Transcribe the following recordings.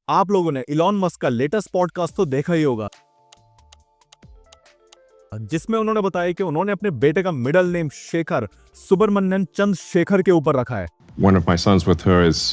आप लोगों ने इलॉन मस्क का लेटेस्ट पॉडकास्ट तो देखा ही होगा, जिसमें उन्होंने बताया कि उन्होंने अपने बेटे का मिडिल नेम शेखर सुब्रमण्यन चंद्रशेखर के ऊपर रखा है। One of my sons with her is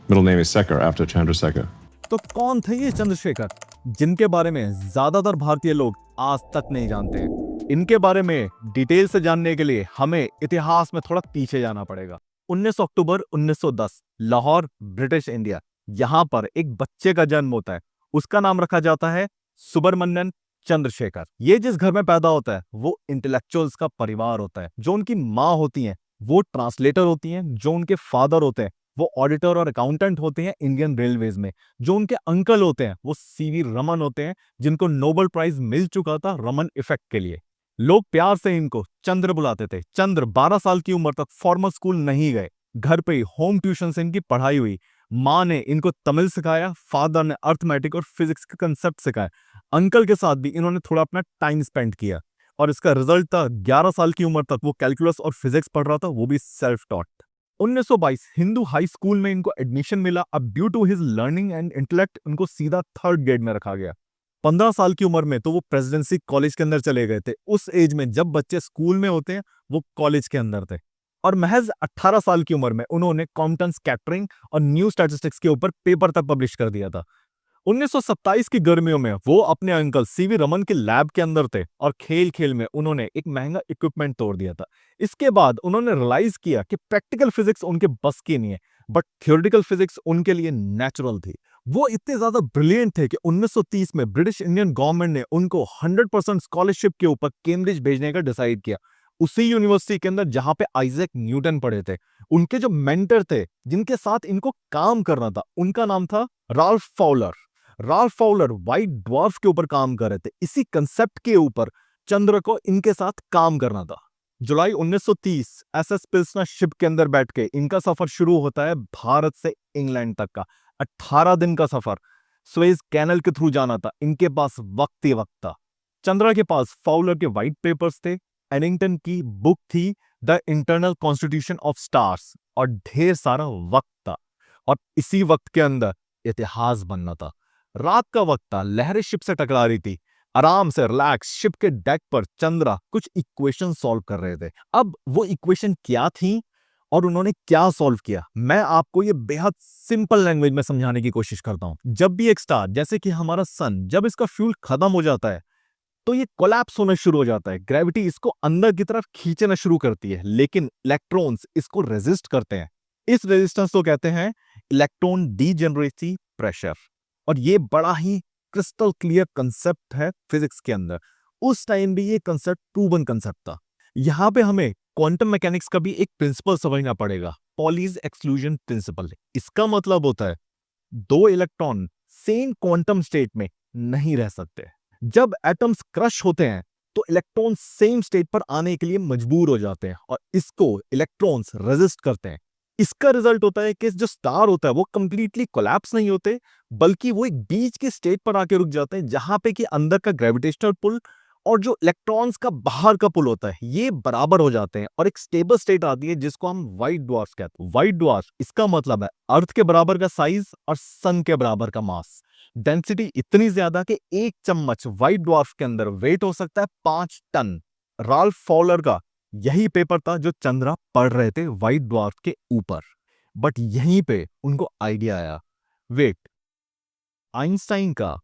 middle name is Sekhar after Chandrasekhar. तो कौन थे ये चंद्रशेखर, जिनके बारे में ज्यादातर भारतीय लोग आज तक नहीं जानते हैं? इनके बारे में डिटेल से जानने के लिए हमें इतिहास में थोड़ा पीछे जाना पड़ेगा। 19 अक्टूबर 1910 लाहौर, ब्रिटिश इंडिया, यहां पर एक बच्चे का जन्म होता है। उसका नाम रखा जाता है सुब्रमण्यन चंद्रशेखर। ये जिस घर में पैदा होता है वो इंटेलेक्चुअल्स का परिवार होता है। जो उनकी माँ होती हैं वो ट्रांसलेटर होती हैं, जो उनके फादर होते हैं वो ऑडिटर और अकाउंटेंट होते हैं इंडियन रेलवेज में, जो उनके अंकल होते हैं वो सीवी रमन होते हैं, जिनको नोबेल प्राइज मिल चुका था रमन इफेक्ट के लिए। लोग प्यार से इनको चंद्र बुलाते थे। चंद्र 12 साल की उम्र तक फॉर्मल स्कूल नहीं गए, घर पे ही होम ट्यूशन से इनकी पढ़ाई हुई। माँ ने इनको तमिल सिखाया, फादर ने अर्थमेटिक और फिजिक्स के कंसेप्ट सिखाए। अंकल के साथ भी इन्होंने थोड़ा अपना टाइम स्पेंड किया और इसका रिजल्ट था 11 साल की उम्र तक वो कैलकुलस और फिजिक्स पढ़ रहा था, वो भी self taught. 1922 Hindu high school में इनको एडमिशन मिला। अब due to his learning and intellect इनको सीधा थर्ड ग्रेड में रखा गया। 15 साल की उम्र में तो वो प्रेसिडेंसी कॉलेज के अंदर चले गए थे। उस एज में जब बच्चे स्कूल में होते हैं वो कॉलेज के अंदर थे। और महज 18 साल की उम्र में उन्होंने कॉम्पटन कैटरिंग और न्यू स्टैटिस्टिक्स के ऊपर पेपर तक पब्लिश कर दिया था। 1927 की गर्मियों में वो अपने अंकल सीवी रमन के लैब के अंदर थे और खेल खेल में उन्होंने एक महंगा इक्विपमेंट तोड़ दिया था। इसके बाद उन्होंने रियलाइज किया कि प्रैक्टिकल फिजिक्स उनके बस की नहीं है, बट थ्योरेटिकल फिजिक्स उनके लिए नेचुरल थी। वो इतने ज्यादा ब्रिलियंट थे कि 1930 में ब्रिटिश इंडियन गवर्नमेंट ने उनको 100% स्कॉलरशिप के ऊपर कैम्ब्रिज भेजने का डिसाइड किया। उसी यूनिवर्सिटी के अंदर जहां पे आइजैक न्यूटन पढ़े थे। उनके जो मेंटर थे जिनके साथ इनको काम करना था, उनका नाम था Ralph Fowler. Ralph Fowler white dwarf के ऊपर काम कर रहे थे। इसी कंसेप्ट के ऊपर चंद्र को इनके साथ काम करना था। जुलाई 1930 एसएस पिल्सनर शिप के अंदर बैठ के इनका सफर शुरू होता है भारत से इंग्लैंड तक का 18 दिन का सफर। स्वेज कैनल के थ्रू जाना था। इनके पास वक्त ही वक्त था। चंद्रा के पास फाउलर के व्हाइट पेपर्स थे, एडिंगटन की बुक थी the internal constitution of stars, और ढेर सारा वक्त था। और इसी वक्त के अंदर इतिहास बनना था। रात का वक्त था, लहरें शिप से टकरा रही थी। आराम से रिलैक्स शिप के डेक पर चंद्रा कुछ इक्वेशन सॉल्व कर रहे थे। अब वो इक्वेशन क्या थी और उन्होंने क्या सॉल्व किया, मैं आपको ये बेहद सिंपल लैंग्वेज में समझाने की कोशिश करता हूं। जब भी एक स्टार, जैसे कि हमारा सन, जब इसका फ्यूल खत्म हो जाता है तो ये कोलैप्स होना शुरू हो जाता है। ग्रेविटी इसको अंदर की तरफ खींचना शुरू करती है, लेकिन इलेक्ट्रॉन्स इसको रेजिस्ट करते हैं। इस रेजिस्टेंस को कहते हैं इलेक्ट्रॉन डीजेनरेसी प्रेशर। और ये बड़ा ही क्रिस्टल क्लियर कंसेप्ट है फिजिक्स के अंदर। उस टाइम भी ये कंसेप्ट प्रूवन कंसेप्ट था। यहां पे हमें क्वांटम मैकेनिक्स का भी एक प्रिंसिपल समझना पड़ेगा, पॉलीज एक्सक्लूजन प्रिंसिपल। इसका मतलब होता है दो इलेक्ट्रॉन सेम क्वांटम स्टेट में नहीं रह सकते। जब एटम्स क्रश होते हैं तो इलेक्ट्रॉन सेम स्टेट पर आने के लिए मजबूर हो जाते हैं और इसको इलेक्ट्रॉन्स रेजिस्ट करते हैं। इसका रिजल्ट होता है कि जो स्टार होता है वो कंप्लीटली कोलैप्स नहीं होते, बल्कि वो एक बीच के स्टेट पर आके रुक जाते हैं, जहां पे कि अंदर का ग्रेविटेशनल पुल और जो इलेक्ट्रॉन्स का बाहर का पुल होता है ये बराबर हो जाते हैं और एक स्टेबल स्टेट आती है, जिसको हम व्हाइट ड्वार्फ कहते हैं। व्हाइट ड्वार्फ इसका मतलब है अर्थ के बराबर का साइज और सन के बराबर का मास। डेंसिटी इतनी ज्यादा कि एक चम्मच व्हाइट ड्वार्फ के अंदर वेट हो सकता है 5 टन। राल्फ फॉलर का यही पेपर था जो चंद्रा पढ़ रहे थे व्हाइट ड्वार्फ के ऊपर। बट यहीं पे उनको आइडिया आया, वेट, आइंस्टाइन का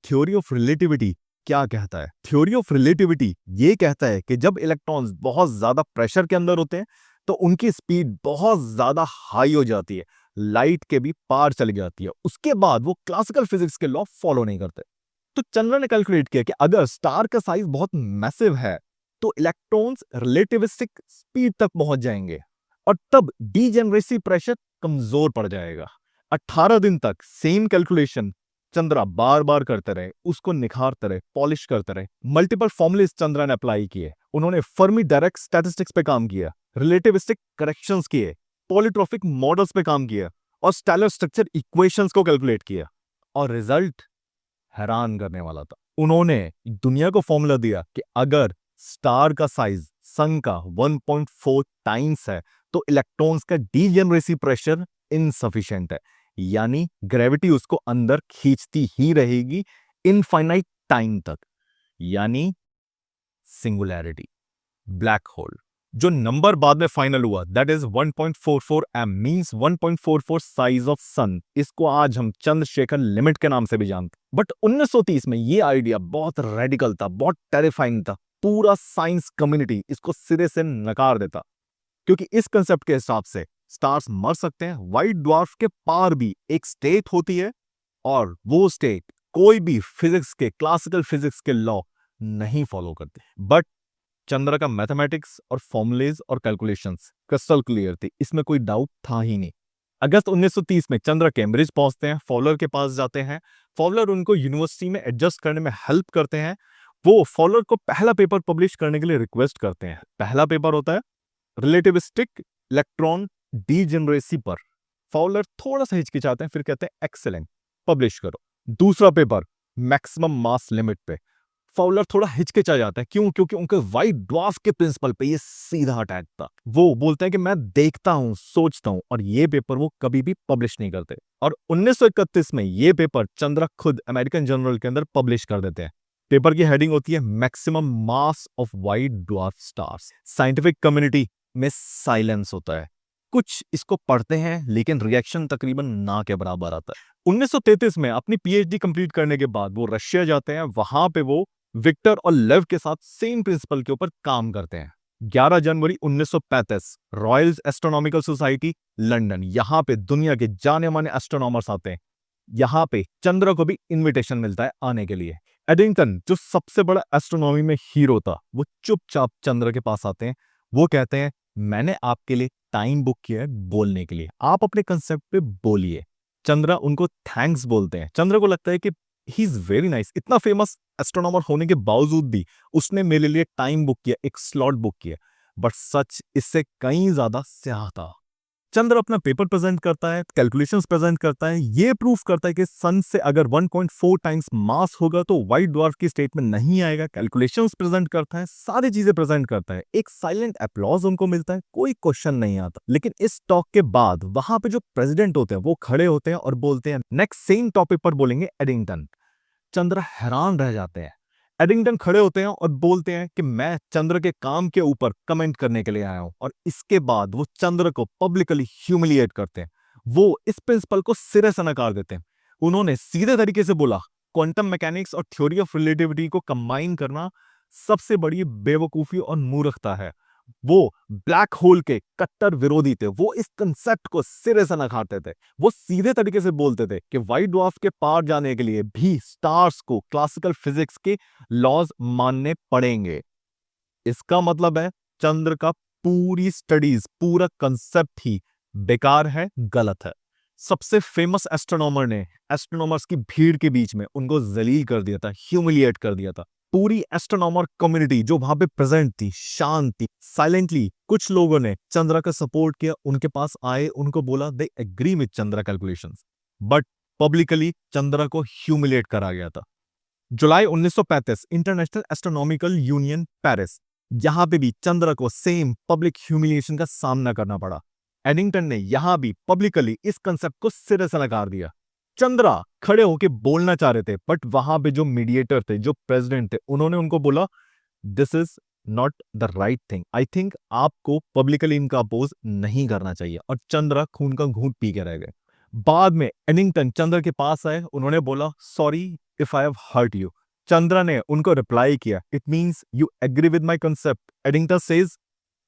थ्योरी ऑफ रिलेटिविटी क्या कहता है? थ्योरी ऑफ रिलेटिविटी ये कहता है कि जब इलेक्ट्रॉन्स बहुत ज्यादा प्रेशर के अंदर होते हैं तो उनकी स्पीड बहुत ज्यादा हाई हो जाती है, लाइट के भी पार चली जाती है। उसके बाद वो क्लासिकल फिजिक्स के लॉ फॉलो नहीं करते। तो चंद्रा ने कैलकुलेट किया कि अगर स्टार का साइज बहुत मैसिव है तो इलेक्ट्रॉन्स रिलेटिविस्टिक स्पीड तक पहुंच जाएंगे और तब डीजेनरेसी प्रेशर कमजोर पड़ जाएगा। 18 दिन तक सेम कैलकुलेशन चंद्रा बार बार करते रहे, उसको निखारते रहे, पॉलिश करते रहे। मल्टीपल फॉर्मुलेस चंद्रा ने अप्लाई किए। उन्होंने फर्मी डायरेक्ट स्टैटिस्टिक्स पे काम किया, रिलेटिविस्टिक करेक्शंस किए, पॉलीट्रॉपिक मॉडल्स पे काम किया और स्टेलर स्ट्रक्चर इक्वेशंस को कैलकुलेट किया। और रिजल्ट हैरान करने वाला था। उन्होंने दुनिया को फॉर्मूला दिया कि अगर स्टार का साइज सन का 1.4 टाइम्स है तो इलेक्ट्रॉन्स का डीजेनरेसी प्रेशर इनसफिशिएंट है। यानी ग्रेविटी उसको अंदर खींचती ही रहेगी इनफाइनाइट टाइम तक, यानी सिंगुलैरिटी, ब्लैक होल। जो नंबर बाद में फाइनल हुआ that is 1.44 M, means 1.44 size of sun. इसको आज हम चंद्रशेखर लिमिट के नाम से भी जानते हैं। बट 1930 में ये आइडिया बहुत रेडिकल था, बहुत टेरिफाइंग था। पूरा साइंस कम्युनिटी इसको सिरे से नकार देता, क्योंकि इस कंसेप्ट के हिसाब से स्टार्स मर सकते हैं, व्हाइट ड्वार्फ के पार भी एक स्टेट होती है, और वो स्टेट कोई भी फिजिक्स के, क्लासिकल फिजिक्स के लॉ नहीं फॉलो करते। बट चंद्र का मैथमेटिक्स और फॉर्मुलेज और कैलकुलेशंस क्रिस्टल क्लियर थी, इसमें कोई डाउट था ही नहीं। अगस्त 1930 में चंद्र कैम्ब्रिज पहुंचते हैं, फॉवलर के पास जाते हैं। फॉवलर उनको यूनिवर्सिटी में एडजस्ट करने में हेल्प करते हैं। वो फॉवलर को पहला पेपर पब्लिश करने के लिए रिक्वेस्ट करते हैं। पहला पेपर होता है रिलेटिविस्टिक इलेक्ट्रॉन डीजेनरेसी पर। फॉवलर थोड़ा सा हिचकिचाते हैं, फिर कहते हैं एक्सेलेंट, पब्लिश करो। दूसरा पेपर मैक्सिमम मास लिमिट पे। फॉवलर थोड़ा हिचकिचा जाता है, क्यों? क्योंकि उनके व्हाइट ड्वार्फ के प्रिंसिपल पे ये सीधा अटैक था। वो बोलते हैं कि मैं देखता हूं, सोचता हूं, और ये पेपर वो कभी भी पब्लिश नहीं करते। और 1931 में ये पेपर चंद्रा खुद अमेरिकन जर्नल के अंदर पब्लिश कर देते हैं। पेपर की हेडिंग होती है maximum mass of white dwarf stars. Scientific community में साइलेंस होता है, कुछ इसको पढ़ते हैं लेकिन रिएक्शन तकरीबन ना के बराबर आता है। 1933 में अपनी पीएचडी कंप्लीट करने के बाद वो रशिया जाते हैं। वहां पे वो विक्टर और लेव के साथ सेम प्रिंसिपल के ऊपर काम करते हैं। 11 जनवरी 1935 रॉयल एस्ट्रोनॉमिकल सोसाइटी लंदन, यहां पे दुनिया के जाने माने एस्ट्रोनॉमर्स आते हैं। यहां पे चंद्र को भी इनविटेशन मिलता है आने के लिए। एडिंगटन जो सबसे बड़ा एस्ट्रोनॉमी में हीरो था, वो चुपचाप चंद्र के पास आते हैं। वो कहते हैं मैंने आपके लिए टाइम बुक किया है बोलने के लिए, आप अपने कंसेप्ट पे बोलिए। चंद्रा उनको थैंक्स बोलते हैं। चंद्र को लगता है कि ही इज वेरी नाइस, इतना फेमस एस्ट्रोनॉमर होने के बावजूद भी उसने मेरे लिए टाइम बुक किया, एक स्लॉट बुक किया। बट सच इससे कहीं ज्यादा स्याह था। चंद्र अपना पेपर प्रेजेंट करता है, कैलकुलेशंस प्रेजेंट करता है, ये प्रूफ करता है कि सन से अगर 1.4 टाइम्स मास होगा तो व्हाइट ड्वार्फ की स्टेट में नहीं आएगा। कैलकुलेशंस प्रेजेंट करता है, सारी चीजें प्रेजेंट करता है। एक साइलेंट अप्लॉज उनको मिलता है, कोई क्वेश्चन नहीं आता। लेकिन इस टॉक के बाद वहां पे जो प्रेसिडेंट होते हैं वो खड़े होते हैं और बोलते हैं नेक्स्ट सेम टॉपिक पर बोलेंगे एडिंगटन। चंद्र हैरान रह जाते हैं। एडिंगटन खड़े होते हैं और बोलते हैं कि मैं चंद्र के काम के ऊपर कमेंट करने के लिए आया हूं, और इसके बाद वो चंद्र को पब्लिकली ह्यूमिलिएट करते हैं। वो इस प्रिंसिपल को सिरे से नकार देते हैं। उन्होंने सीधे तरीके से बोला क्वांटम मैकेनिक्स और थ्योरी ऑफ रिलेटिविटी को कंबाइन करना सबसे बड़ी बेवकूफी और मूर्खता है। वो ब्लैक होल के कट्टर विरोधी थे, वो इस कंसेप्ट को सिरे से नकारते थे। वो सीधे तरीके से बोलते थे कि व्हाइट ड्वार्फ के पार जाने के लिए भी स्टार्स को क्लासिकल फिजिक्स के लॉज मानने पड़ेंगे। इसका मतलब है चंद्र का पूरी स्टडीज, पूरा कंसेप्ट ही बेकार है, गलत है। सबसे फेमस एस्ट्रोनॉमर ने एस्ट्रोनॉमर्स की भीड़ के बीच में उनको जलील कर दिया था, ह्यूमिलिएट कर दिया था। पूरी एस्ट्रोनॉमर कम्युनिटी जो वहां पे प्रेजेंट थी शांत थी, साइलेंटली। कुछ लोगों ने चंद्रा का सपोर्ट किया, उनके पास आए, उनको बोला they agree with Chandra calculations, but publicly Chandra को ह्यूमिलिएट करा गया था। जुलाई 1935 इंटरनेशनल एस्ट्रोनॉमिकल यूनियन पेरिस, यहां पे भी चंद्रा को सेम पब्लिक ह्यूमिलिएशन का सामना करना पड़ा। एडिंगटन ने यहां भी पब्लिकली इस कंसेप्ट को सिरे से नकार दिया। चंद्रा खड़े होके बोलना चाह रहे थे, बट वहां पे जो मीडिएटर थे, जो प्रेसिडेंट थे, उन्होंने उनको बोला this is not the right thing, I think आपको पब्लिकली इनका अपोज नहीं करना चाहिए। और चंद्रा खून का घूंट पी के रह गए। बाद में एडिंगटन चंद्र के पास आए, उन्होंने बोला sorry if I have hurt you. Chandra ने उनको रिप्लाई किया it means you agree with my concept. Eddington says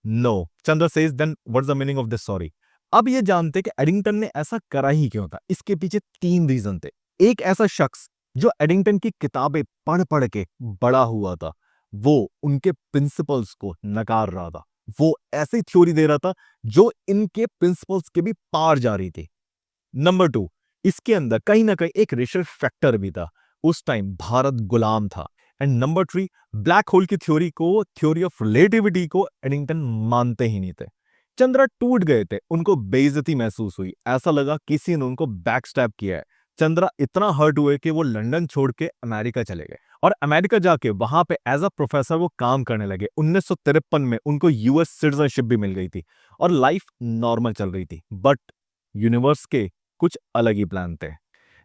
no, Chandra says then what's the meaning of this sorry. अब ये जानते कि एडिंगटन ने ऐसा करा ही क्यों था। इसके पीछे 3 रीजन थे। एक ऐसा शख्स जो एडिंगटन की किताबें पढ़ पढ़ के बड़ा हुआ था, वो उनके प्रिंसिपल्स को नकार रहा था। वो ऐसी थ्योरी दे रहा था जो इनके प्रिंसिपल्स के भी पार जा रही थी। नंबर 2, इसके अंदर कहीं ना कहीं एक रेशियल फैक्टर भी था। उस टाइम भारत गुलाम था। एंड नंबर 3, ब्लैक होल की थ्योरी को, थ्योरी ऑफ रिलेटिविटी को एडिंगटन मानते ही नहीं थे। चंद्रा टूट गए थे, उनको बेइज्जती महसूस हुई, ऐसा लगा किसी ने उनको बैकस्टैब किया है। चंद्रा इतना हर्ट हुए कि वो लंदन छोड़ के अमेरिका चले गए, और अमेरिका जाके वहां पे एज अ प्रोफेसर वो काम करने लगे। 1953 में उनको यूएस सिटीजनशिप भी मिल गई थी और लाइफ नॉर्मल चल रही थी। बट यूनिवर्स के कुछ अलग ही प्लान थे।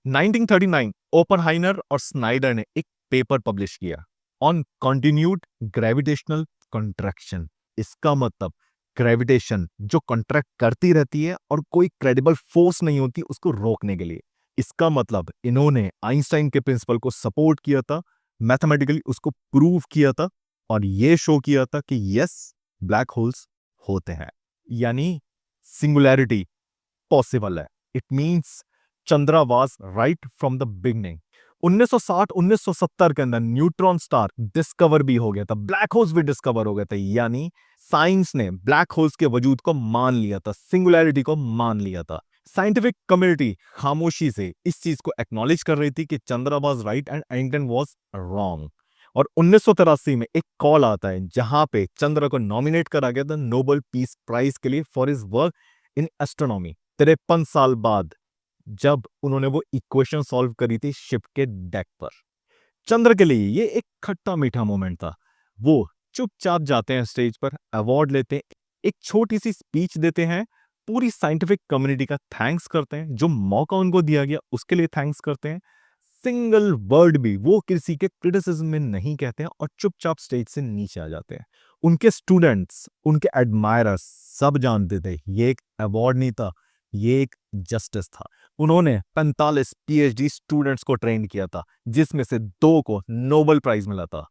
1939 ओपनहाइमर और स्नाइडर ने एक पेपर पब्लिश किया ऑन कंटिन्यूड ग्रेविटेशनल कंट्रैक्शन। इसका मतलब ग्रेविटेशन जो कंट्रैक्ट करती रहती है और कोई क्रेडिबल फोर्स नहीं होती उसको रोकने के लिए। इसका मतलब इन्होंने आइंस्टाइन के प्रिंसिपल को सपोर्ट किया था, मैथमेटिकली उसको प्रूव किया था और ये शो किया था कि यस, ब्लैक होल्स होते हैं, यानी सिंगुलैरिटी पॉसिबल है। It means Chandra was right from the beginning. 1960-1970 के अंदर न्यूट्रॉन स्टार डिस्कवर भी हो गया था, ब्लैक होल्स भी डिस्कवर हो गए थे, यानी साइंस ने ब्लैक होल्स के वजूद को मान लिया था, सिंगुलैरिटी को मान लिया था। साइंटिफिक कम्युनिटी खामोशी से इस चीज को एक्नॉलेज कर रही थी कि Chandra was right and Einstein was wrong. और 1983 में एक कॉल आता है जहां पे चंद्रा को नॉमिनेट करा गया था नोबेल पीस प्राइज के लिए for his work in astronomy. 53 साल बाद जब उन्होंने वो इक्वेशन सॉल्व करी थी शिप के डेक पर। चंद्र के लिए ये एक खट्टा मीठा मोमेंट था। वो चुपचाप जाते हैं स्टेज पर, अवार्ड लेते हैं, एक छोटी सी स्पीच देते हैं, पूरी साइंटिफिक कम्युनिटी का थैंक्स करते हैं, जो मौका उनको दिया गया उसके लिए थैंक्स करते हैं। सिंगल वर्ड भी वो किसी के क्रिटिसिज्म में नहीं कहते हैं और चुपचाप स्टेज से नीचे आ जाते हैं। उनके स्टूडेंट्स, उनके एडमायरर्स सब जानते थे ये एक अवार्ड नहीं था, ये एक जस्टिस था। उन्होंने 45 पीएचडी स्टूडेंट्स को ट्रेन किया था, जिसमें से 2 को नोबेल प्राइज मिला था।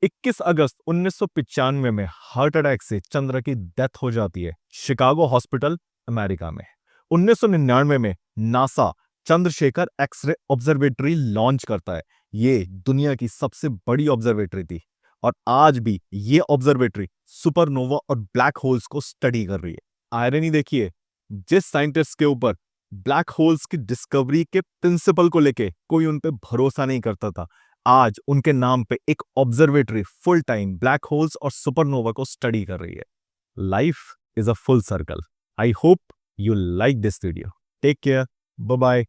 21 अगस्त 1995 में हार्ट अटैक से चंद्र की डेथ हो जाती है शिकागो हॉस्पिटल, अमेरिका में। 1999 में NASA Chandrasekhar x-ray observatory launch करता है। ये दुनिया की सबसे बड़ी ऑब्जर्वेटरी थी और आज भी ये ऑब्जर्वेटरी सुपरनोवा और ब्लैक होल्स को स्टडी कर रही है। आयरनी देखिए, जिस साइंटिस्ट के ऊपर ब्लैक होल्स की डिस्कवरी के प्रिंसिपल को लेके कोई उन पे भरोसा नहीं करता था, आज उनके नाम पे एक observatory full time black holes और सुपरनोवा को स्टडी कर रही है। Life is a full circle. I hope you like this video. Take care, bye bye.